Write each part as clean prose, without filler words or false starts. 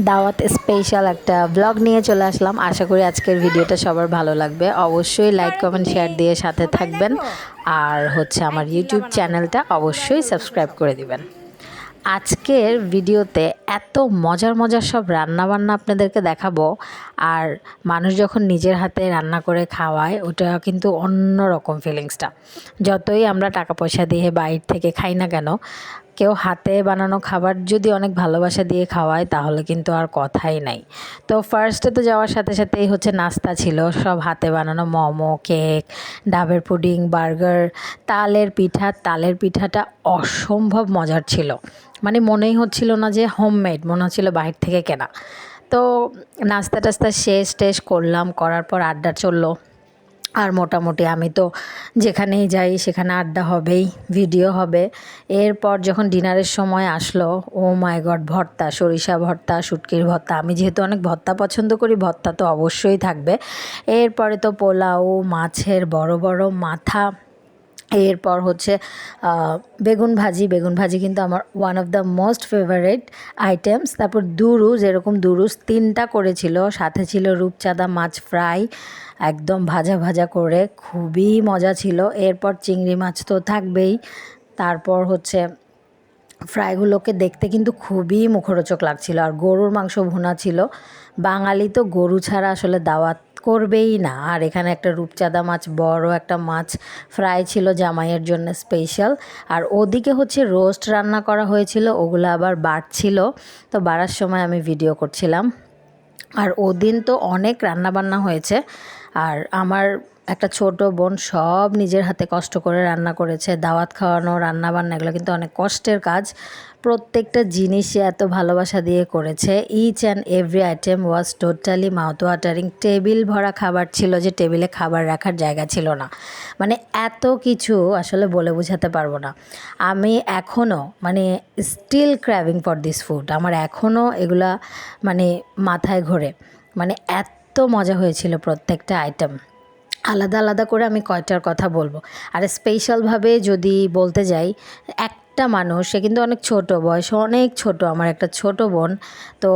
দাওয়াত স্পেশাল একটা ব্লগ নিয়ে চলে আসলাম। আশা করি আজকের ভিডিওটা সবার ভালো লাগবে। অবশ্যই লাইক কমেন্ট শেয়ার দিয়ে সাথে থাকবেন, আর হচ্ছে আমার ইউটিউব চ্যানেলটা অবশ্যই সাবস্ক্রাইব করে দিবেন। আজকের ভিডিওতে এত মজার মজার সব রান্নাবান্না আপনাদেরকে দেখাবো। আর মানুষ যখন নিজের হাতে রান্না করে খাওয়ায়, ওটা কিন্তু অন্য রকম ফিলিংসটা। যতই আমরা টাকা পয়সা দিয়ে বাইরে থেকে খাই না কেন, কেউ হাতে বানানো খাবার যদি অনেক ভালোবাসা দিয়ে খাওয়ায় তাহলে কিন্তু আর কথাই নাই। তো ফার্স্টে তো যাওয়ার সাথে সাথেই হচ্ছে নাস্তা ছিল, সব হাতে বানানো মোমো, কেক, ডাবের পুডিং, বার্গার, তালের পিঠাটা অসম্ভব মজার ছিল। মানে মনেই হচ্ছিল না যে হোমমেড, মনে হচ্ছিল বাইরে থেকে কেনা। তো নাস্তা টাস্তা শেষ টেস করলাম, করার পর আড্ডা চললো। আর মোটামুটি আমি তো যেখানেই যাই সেখানে আড্ডা হবেই, ভিডিও হবে। এরপর যখন ডিনারের সময় আসলো, ও মাই গড, ভর্তা, সরিষা ভর্তা, শুটকির ভর্তা। আমি যেহেতু অনেক ভর্তা পছন্দ করি, ভর্তা তো অবশ্যই থাকবে। এরপরে তো পোলাও, মাছের বড় বড় মাথা। এরপর হচ্ছে বেগুন ভাজি কিন্তু আমার one of the most favourite items. তারপর যেরকম দুরুস 3টা করেছিল, সাথে ছিল রূপচাঁদা মাছ ফ্রাই, একদম ভাজা ভাজা করে, খুবই মজা ছিল। এরপর চিংড়ি মাছ তো থাকবেই। তারপর হচ্ছে ফ্রাইগুলোকে দেখতে কিন্তু খুবই মুখরোচক লাগছিল। আর গরুর মাংস ভুনা ছিল। বাঙালি তো গরু ছাড়া আসলে দাওয়াত করবেই না। আর এখানে একটা রূপচাঁদা মাছ, বড় একটা মাছ ফ্রাই ছিল জামাইয়ের জন্য স্পেশাল। আর ওদিকে হচ্ছে রোস্ট রান্না করা হয়েছিল, ওগুলো আবার বাড়ছিল। তো বাড়ার সময় আমি ভিডিও করছিলাম। আর ওদিন তো অনেক রান্নাবান্না হয়েছে। আর আমার একটা ছোট বোন সব নিজের হাতে কষ্ট করে রান্না করেছে। দাওয়াত খাওয়ানো, রান্নাবান্না এগুলো কিন্তু অনেক কষ্টের কাজ। প্রত্যেকটা জিনিসই এত ভালোবাসা দিয়ে করেছে। Each and every item was totally mouth watering. Table ভরা খাবার ছিল, যে টেবিলে খাবার রাখার জায়গা ছিল না। মানে এত কিছু আসলে বলে বোঝাতে পারবো না। আমি এখনও মানে স্টিল ক্র্যাভিং ফর দিস ফুড। আমার এখনও এগুলা মানে মাথায় ঘোরে। মানে এত মজা হয়েছিল প্রত্যেকটা আইটেম। আলাদা আলাদা করে আমি কয়টার কথা বলবো। আর স্পেশালভাবে যদি বলতে যাই, একটা মানুষ, সে কিন্তু অনেক ছোট, বয়সে অনেক ছোট, আমার একটা ছোট বোন। তো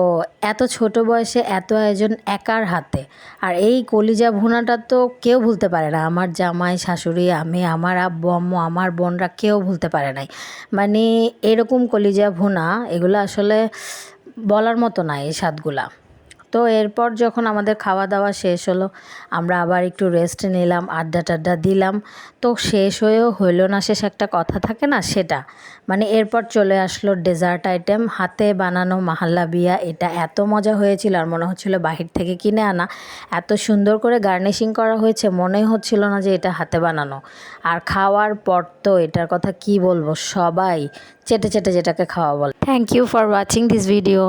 এত ছোট বয়সে এত আয়োজন একার হাতে। আর এই কলিজা ভুনাটা তো কেউ ভুলতে পারে না। আমার জামাই, শাশুড়ি, আমি, আমার আব্বু আম্মু, আমার বোনরা কেউ ভুলতে পারে নাই। মানে এরকম কলিজা ভুনা, এগুলো আসলে বলার মতো না এই স্বাদগুলা। তো এরপর যখন আমাদের খাওয়া দাওয়া শেষ হলো, আমরা আবার একটু রেস্ট নিলাম, আড্ডা টাড্ডা দিলাম। তো শেষ হয়েও হইল না শেষ, একটা কথা থাকে না, সেটা। মানে এরপর চলে আসলো ডেজার্ট আইটেম, হাতে বানানো মাহাল্লা বিয়া। এটা এত মজা হয়েছিল, আর মনে হচ্ছিল বাহির থেকে কিনে আনা। এত সুন্দর করে গার্নিশিং করা হয়েছে, মনেই হচ্ছিল না যে এটা হাতে বানানো। আর খাওয়ার পর তো এটার কথা কি বলবো, সবাই চেটে চেটে যেটাকে খাওয়া বলে। Thank you for watching this video.